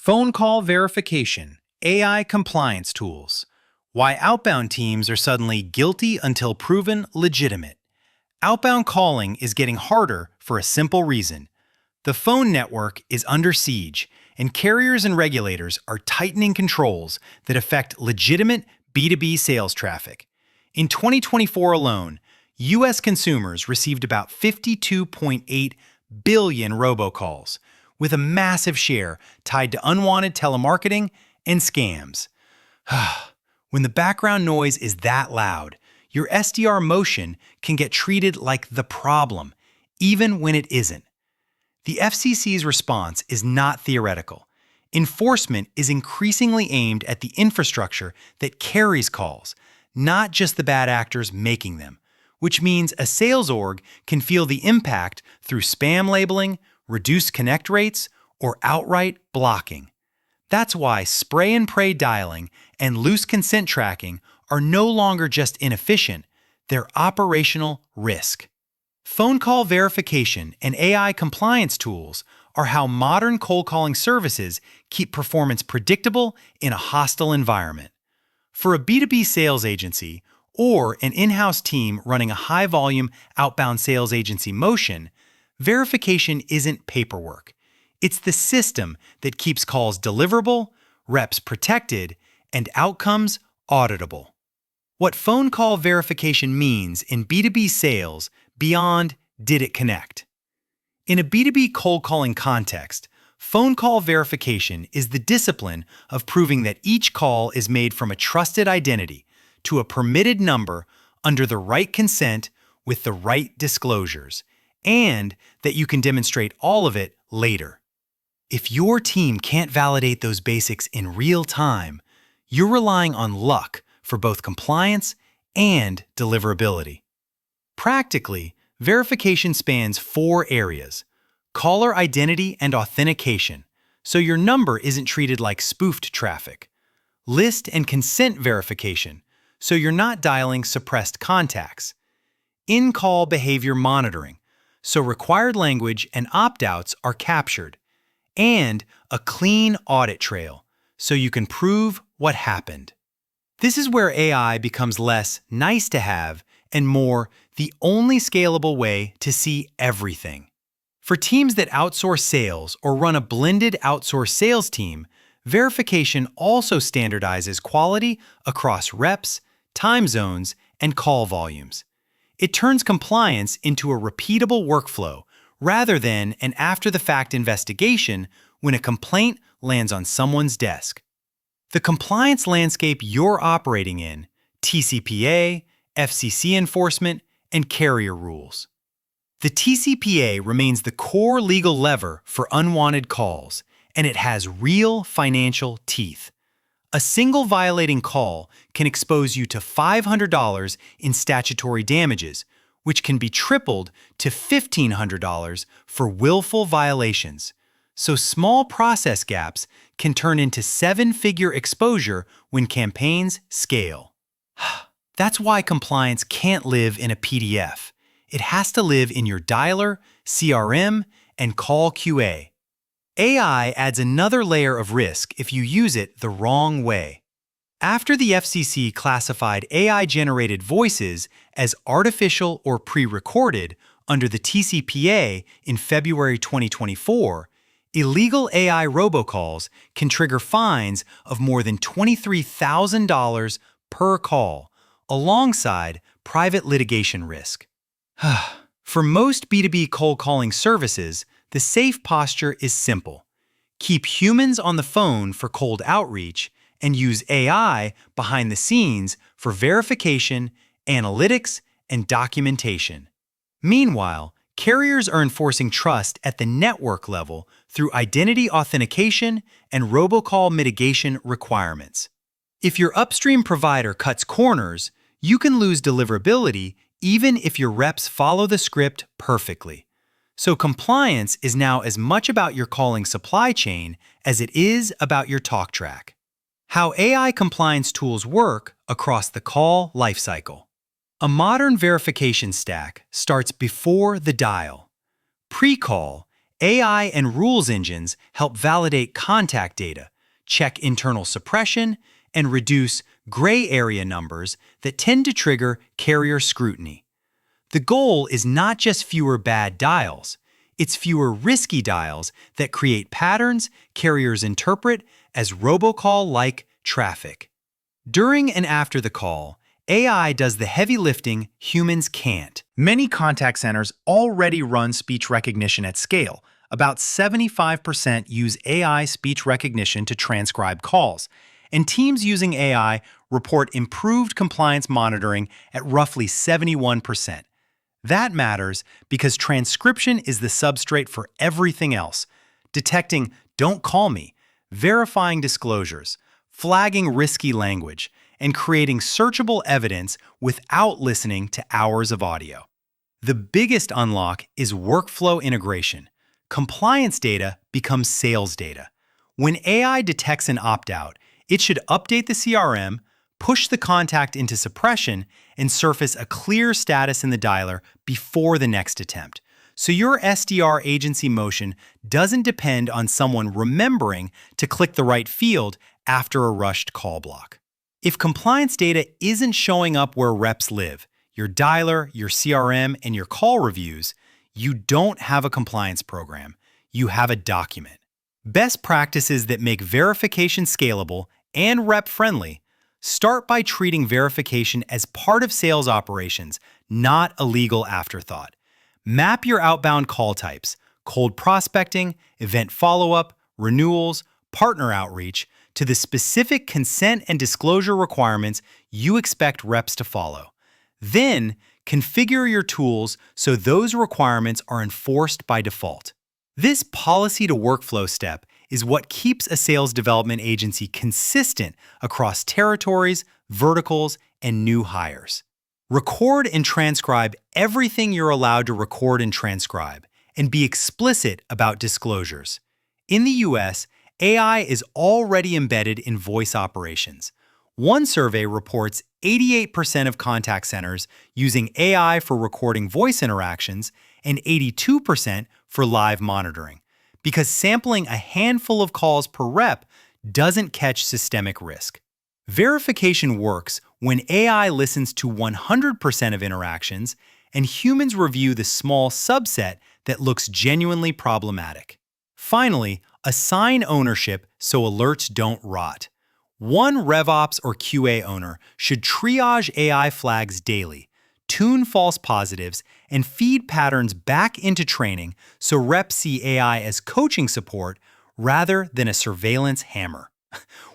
Phone call verification, AI compliance tools. Why outbound teams are suddenly guilty until proven legitimate. Outbound calling is getting harder for a simple reason. The phone network is under siege, and carriers and regulators are tightening controls that affect legitimate B2B sales traffic. In 2024 alone, U.S. consumers received about 52.8 billion robocalls, with a massive share tied to unwanted telemarketing and scams. When the background noise is that loud, your SDR motion can get treated like the problem, even when it isn't. The FCC's response is not theoretical. Enforcement is increasingly aimed at the infrastructure that carries calls, not just the bad actors making them, which means a sales org can feel the impact through spam labeling, reduced connect rates, or outright blocking. That's why spray and pray dialing and loose consent tracking are no longer just inefficient, they're operational risk. Phone call verification and AI compliance tools are how modern cold calling services keep performance predictable in a hostile environment. For a B2B sales agency or an in-house team running a high-volume outbound sales agency motion, verification isn't paperwork. It's the system that keeps calls deliverable, reps protected, and outcomes auditable. What phone call verification means in B2B sales beyond did it connect? In a B2B cold calling context, phone call verification is the discipline of proving that each call is made from a trusted identity to a permitted number under the right consent with the right disclosures, and that you can demonstrate all of it later. If your team can't validate those basics in real time, you're relying on luck for both compliance and deliverability. Practically, verification spans 4 areas: caller identity and authentication, so your number isn't treated like spoofed traffic; list and consent verification, so you're not dialing suppressed contacts; in-call behavior monitoring, so required language and opt-outs are captured; and a clean audit trail, so you can prove what happened. This is where AI becomes less nice to have and more the only scalable way to see everything. For teams that outsource sales or run a blended outsource sales team, verification also standardizes quality across reps, time zones, and call volumes. It turns compliance into a repeatable workflow rather than an after-the-fact investigation when a complaint lands on someone's desk. The compliance landscape you're operating in, TCPA, FCC enforcement, and carrier rules. The TCPA remains the core legal lever for unwanted calls, and it has real financial teeth. A single violating call can expose you to $500 in statutory damages, which can be tripled to $1,500 for willful violations. So small process gaps can turn into 7-figure exposure when campaigns scale. That's why compliance can't live in a PDF. It has to live in your dialer, CRM, and call QA. AI adds another layer of risk if you use it the wrong way. After the FCC classified AI-generated voices as artificial or pre-recorded under the TCPA in February 2024, illegal AI robocalls can trigger fines of more than $23,000 per call, alongside private litigation risk. For most B2B cold calling services, the safe posture is simple. Keep humans on the phone for cold outreach and use AI behind the scenes for verification, analytics, and documentation. Meanwhile, carriers are enforcing trust at the network level through identity authentication and robocall mitigation requirements. If your upstream provider cuts corners, you can lose deliverability even if your reps follow the script perfectly. So compliance is now as much about your calling supply chain as it is about your talk track. How AI compliance tools work across the call lifecycle. A modern verification stack starts before the dial. Pre-call, AI and rules engines help validate contact data, check internal suppression, and reduce gray area numbers that tend to trigger carrier scrutiny. The goal is not just fewer bad dials, it's fewer risky dials that create patterns carriers interpret as robocall-like traffic. During and after the call, AI does the heavy lifting humans can't. Many contact centers already run speech recognition at scale. About 75% use AI speech recognition to transcribe calls, and teams using AI report improved compliance monitoring at roughly 71%. That matters because transcription is the substrate for everything else: detecting "don't call me," verifying disclosures, flagging risky language, and creating searchable evidence without listening to hours of audio. The biggest unlock is workflow integration. Compliance data becomes sales data. When AI detects an opt-out, it should update the CRM, push the contact into suppression, and surface a clear status in the dialer before the next attempt. So your SDR agency motion doesn't depend on someone remembering to click the right field after a rushed call block. If compliance data isn't showing up where reps live, your dialer, your CRM, and your call reviews, you don't have a compliance program. You have a document. Best practices that make verification scalable and rep-friendly: start by treating verification as part of sales operations, not a legal afterthought. Map your outbound call types: cold prospecting, event follow-up, renewals, partner outreach, to the specific consent and disclosure requirements you expect reps to follow. Then, configure your tools so those requirements are enforced by default. This policy-to-workflow step is what keeps a sales development agency consistent across territories, verticals, and new hires. Record and transcribe everything you're allowed to record and transcribe, and be explicit about disclosures. In the US, AI is already embedded in voice operations. One survey reports 88% of contact centers using AI for recording voice interactions and 82% for live monitoring, because sampling a handful of calls per rep doesn't catch systemic risk. Verification works when AI listens to 100% of interactions and humans review the small subset that looks genuinely problematic. Finally, assign ownership so alerts don't rot. One RevOps or QA owner should triage AI flags daily, tune false positives, and feed patterns back into training so reps see AI as coaching support rather than a surveillance hammer.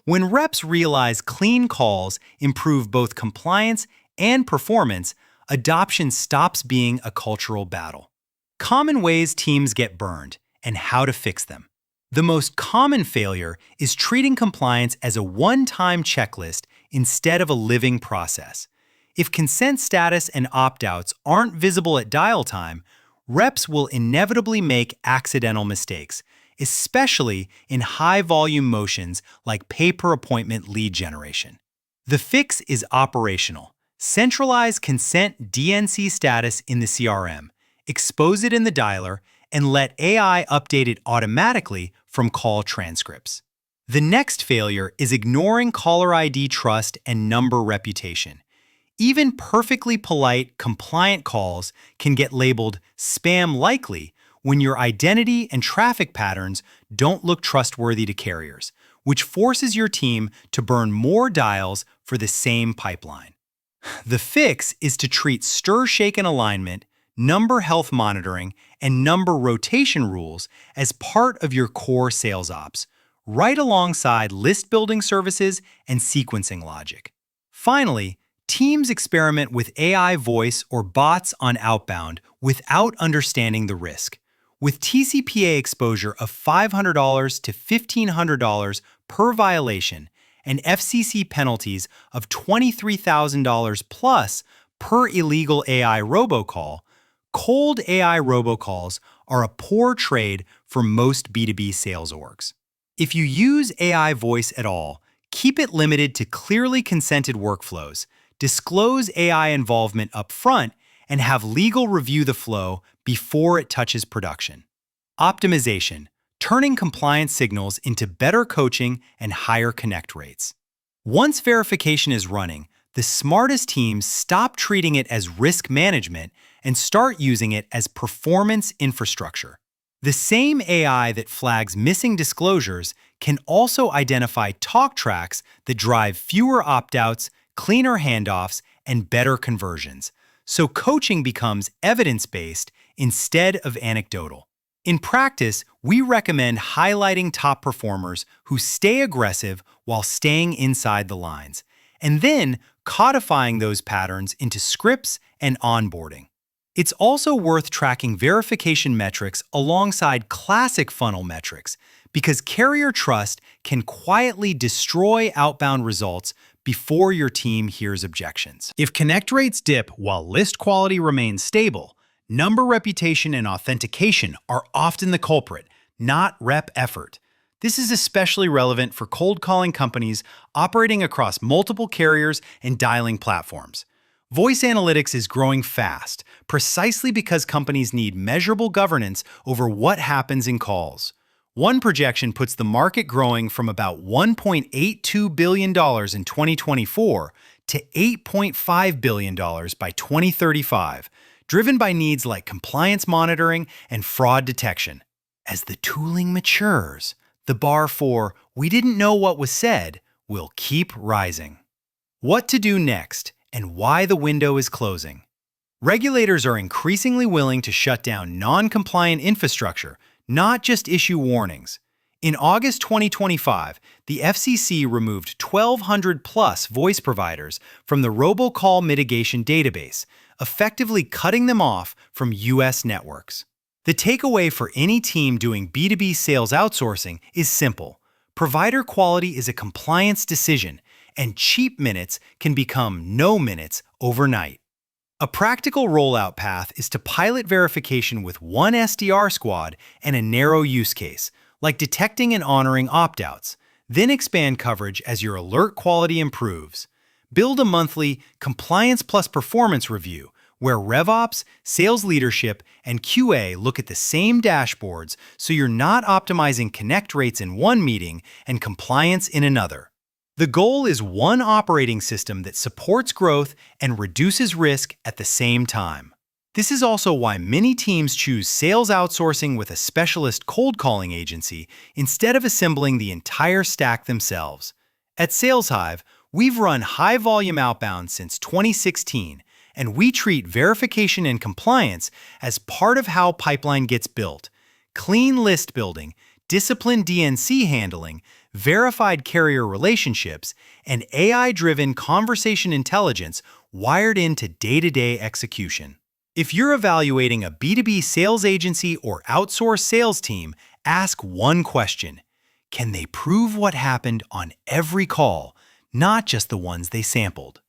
When reps realize clean calls improve both compliance and performance, adoption stops being a cultural battle. Common ways teams get burned and how to fix them. The most common failure is treating compliance as a one-time checklist instead of a living process. If consent status and opt-outs aren't visible at dial time, reps will inevitably make accidental mistakes, especially in high-volume motions like pay-per-appointment lead generation. The fix is operational. Centralize consent DNC status in the CRM, expose it in the dialer, and let AI update it automatically from call transcripts. The next failure is ignoring caller ID trust and number reputation. Even perfectly polite, compliant calls can get labeled spam likely when your identity and traffic patterns don't look trustworthy to carriers, which forces your team to burn more dials for the same pipeline. The fix is to treat stir-shaken alignment, number health monitoring, and number rotation rules as part of your core sales ops, right alongside list building services and sequencing logic. Finally, teams experiment with AI voice or bots on outbound without understanding the risk. With TCPA exposure of $500 to $1,500 per violation and FCC penalties of $23,000 plus per illegal AI robocall, cold AI robocalls are a poor trade for most B2B sales orgs. If you use AI voice at all, keep it limited to clearly consented workflows, disclose AI involvement up front, and have legal review the flow before it touches production. Optimization, turning compliance signals into better coaching and higher connect rates. Once verification is running, the smartest teams stop treating it as risk management and start using it as performance infrastructure. The same AI that flags missing disclosures can also identify talk tracks that drive fewer opt-outs, cleaner handoffs, and better conversions. So coaching becomes evidence-based instead of anecdotal. In practice, we recommend highlighting top performers who stay aggressive while staying inside the lines, and then codifying those patterns into scripts and onboarding. It's also worth tracking verification metrics alongside classic funnel metrics because carrier trust can quietly destroy outbound results before your team hears objections. If connect rates dip while list quality remains stable, number reputation and authentication are often the culprit, not rep effort. This is especially relevant for cold calling companies operating across multiple carriers and dialing platforms. Voice analytics is growing fast, precisely because companies need measurable governance over what happens in calls. One projection puts the market growing from about $1.82 billion in 2024 to $8.5 billion by 2035, driven by needs like compliance monitoring and fraud detection. As the tooling matures, the bar for "we didn't know what was said" will keep rising. What to do next and why the window is closing. Regulators are increasingly willing to shut down non-compliant infrastructure, not just issue warnings. In August 2025, the FCC removed 1,200-plus voice providers from the robocall mitigation database, effectively cutting them off from U.S. networks. The takeaway for any team doing B2B sales outsourcing is simple. Provider quality is a compliance decision, and cheap minutes can become no minutes overnight. A practical rollout path is to pilot verification with one SDR squad and a narrow use case, like detecting and honoring opt-outs, then expand coverage as your alert quality improves. Build a monthly compliance plus performance review where RevOps, sales leadership, and QA look at the same dashboards so you're not optimizing connect rates in one meeting and compliance in another. The goal is one operating system that supports growth and reduces risk at the same time. This is also why many teams choose sales outsourcing with a specialist cold calling agency instead of assembling the entire stack themselves. At SalesHive, we've run high-volume outbound since 2016, and we treat verification and compliance as part of how pipeline gets built. Clean list building, disciplined DNC handling, verified carrier relationships, and AI-driven conversation intelligence wired into day-to-day execution. If you're evaluating a B2B sales agency or outsourced sales team, ask one question. Can they prove what happened on every call, not just the ones they sampled?